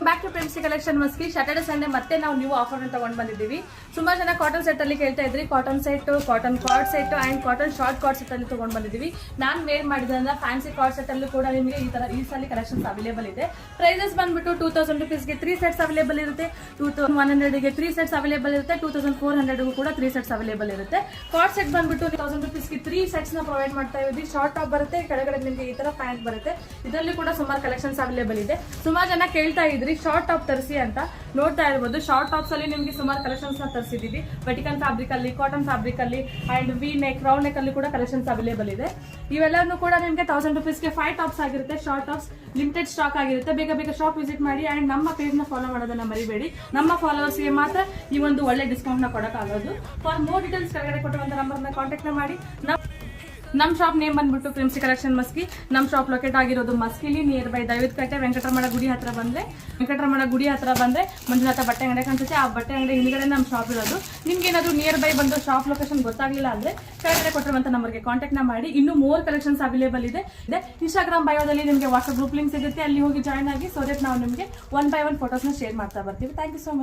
Back to ಪ್ರಿನ್ಸಿ collection Maski Saturday Sunday ಮತ್ತೆ ನಾವು ನ್ಯೂ ಆಫರ್ ತಗೊಂಡು ಬಂದಿದ್ದೀವಿ. ಸುಮಾರು ಜನ ಕಾಟನ್ ಸೆಟ್ ಅಲ್ಲಿ ಕೇಳ್ತಾ ಇದ್ರಿ. Cotton set, cotton card set and cotton short card set ಅಲ್ಲಿ ತಗೊಂಡು ಬಂದಿದ್ದೀವಿ. ನಾನು ವೇರ್ ಮಾಡಿದ್ರಿಂದ ಫ್ಯಾನ್ಸಿ ಕಾರ್ಡ್ ಸೆಟ್ ಅಲ್ಲೂ ಕೂಡ ನಿಮಗೆ ಈ ಸಲ ಕಲೆಕ್ಷನ್ಸ್ ಅವೈಲೇಬಲ್ ಇದೆ. ಪ್ರೈಸಸ್ ಬಂದ್ಬಿಟ್ಟು 2000 rupeesಗೆ 3 ಸೆಟ್ಸ್ ಅವೈಲೇಬಲ್ ಇರುತ್ತೆ, 2100ಗೆ 3 ಸೆಟ್ಸ್ ಅವೈಲೇಬಲ್ ಇರುತ್ತೆ, 2400ಗೂ ಕೂಡ 3 ಸೆಟ್ಸ್ ಅವೈಲೇಬಲ್ ಇರುತ್ತೆ. ಕಾರ್ಡ್ ಸೆಟ್ ಬಂದ್ಬಿಟ್ಟು 1000 rupeesಗೆ 3 ಸೆಟ್ಸ್ ನ ಪ್ರೊವೈಡ್ ಮಾಡ್ತಾ ಇದ್ದೀವಿ. ಶಾರ್ಟ್ ಟಾಪ್ ಬರುತ್ತೆ, ಕೆಳಗಡೆ ನಿಮಗೆ ಈ ತರ ಪ್ಯಾಂಟ್ ಬರುತ್ತೆ. ಇದರಲ್ಲಿ ಕೂಡ ಸುಮಾರು ಕಲೆಕ್ಷನ್ಸ್ ಅವೈಲೇಬಲ್ ಇದೆ. ಸುಮಾರು ಜನ ಕೇಳ್ತಾ ಇದ್ರಿ ಶಾರ್ಟ್ ಟಾಪ್ ತರಿಸಿ ಅಂತ. ನೋಡ್ತಾ ಇರಬಹುದು ಶಾರ್ಟ್ ಟಾಪ್ಸ್ ಅಲ್ಲಿ ನಿಮಗೆ ಸುಮಾರು ಕಲೆಕ್ಷನ್ಸ್ ನ ತರಿಸಿದೀವಿ. ವೆಟಿಕನ್ ಫ್ಯಾಬ್ರಿಕ್ ಅಲ್ಲಿ, ಕಾಟನ್ ಫ್ಯಾಬ್ರಿಕ್ ಅಲ್ಲಿ and we neck, round neck ಅಲ್ಲಿ ಕೂಡ ಕಲೆಕ್ಷನ್ಸ್ ಅವೈಲೇಬಲ್ ಇದೆ. ಇವೆಲ್ಲನೂ ಕೂಡ ನಿಮಗೆ 1000 rupeesಗೆ 5 ಟಾಪ್ಸ್ ಆಗಿರುತ್ತೆ. ಶಾರ್ಟ್ ಟಾಪ್ಸ್ ಲಿಮಿಟೆಡ್ ಸ್ಟಾಕ್ ಆಗಿರುತ್ತೆ. ಬೇಗ ಬೇಗ ಶಾಪ್ ವಿಸಿಟ್ ಮಾಡಿ ಅಂಡ್ ನಮ್ಮ ಪೇಜ್ ನ ಫಾಲೋ ಮಾಡೋದನ್ನ ಮರಿಬೇಡಿ. ನಮ್ಮ ಫಾಲೋವರ್ಸ್ ಗೆ ಮಾತ್ರ ಈ ಒಂದು ಒಳ್ಳೆ ಡಿಸ್ಕೌಂಟ್ ನ ಕೊಡಕ್ಕಾಗೋದು. ಫಾರ್ ಮೋರ್ ಡೀಟೇಲ್ಸ್ ಕೆಳಗಡೆ ಕೊಟ್ಟಿರುವಂತ ನಂಬರ್ ನ ಕಾಂಟ್ಯಾಕ್ಟ್ ಮಾಡಿ. ನಮ್ಮ ಶಾಪ್ ನೇಮ್ ಬಂದ್ಬಿಟ್ಟು ಪ್ರಿನ್ಸಿ ಕಲೆಕ್ಷನ್ ಮಸ್ಕಿ. ನಮ್ಮ ಶಾಪ್ ಲೊಕೇಟ್ ಆಗಿರೋದು ಮಸ್ಕಿಲಿ ನಿಯರ್ ಬೈ ದೈವತ್ಕಟ್ಟೆ ವೆಂಕಟರಮಣ ಗುಡಿ ಹತ್ರ ಬಂದ್ರೆ ಮಂಜುನಾಥ ಬಟ್ಟೆ ಅಂಗಡಿ ಕಾಣಿಸುತ್ತೆ. ಆ ಬಟ್ಟೆ ಅಂಗಡಿ ಹಿಂದ್ಗಡೆ ನಮ್ಮ ಶಾಪ್ ಇರೋದು. ನಿಮ್ಗೆ ಏನಾದ್ರು ನಿಯರ್ ಬೈ ಬಂದು ಶಾಪ್ ಲೊಕೇಶನ್ ಗೊತ್ತಾಗಲಿಲ್ಲ ಅಂದ್ರೆ ಕೆಳಗಡೆ ಕೊಟ್ಟಿರುವಂತ ನಂಬರ್ಗೆ ಕಾಂಟ್ಯಾಕ್ಟ್ ಮಾಡಿ. ಇನ್ನೂ ಮೋರ್ ಕಲೆಕ್ಷನ್ಸ್ ಅವೈಲೇಬಲ್ ಇದೆ. ಇನ್ಸ್ಟಾಗ್ರಾಮ್ ಬಯೋದಲ್ಲಿ ನಿಮಗೆ ವಾಟ್ಸ್ಆಪ್ ಗ್ರೂಪ್ ಲಿಂಕ್ ಸಿಗುತ್ತೆ, ಅಲ್ಲಿ ಹೋಗಿ ಜಾಯ್ನ್ ಆಗಿ. ಸೊ ದಟ್ ನಾವು ನಿಮಗೆ 1 by 1 ಫೋಟೋಸ್ನ ಶೇರ್ ಮಾಡ್ತಾ ಬರ್ತೀವಿ. Thank you so much.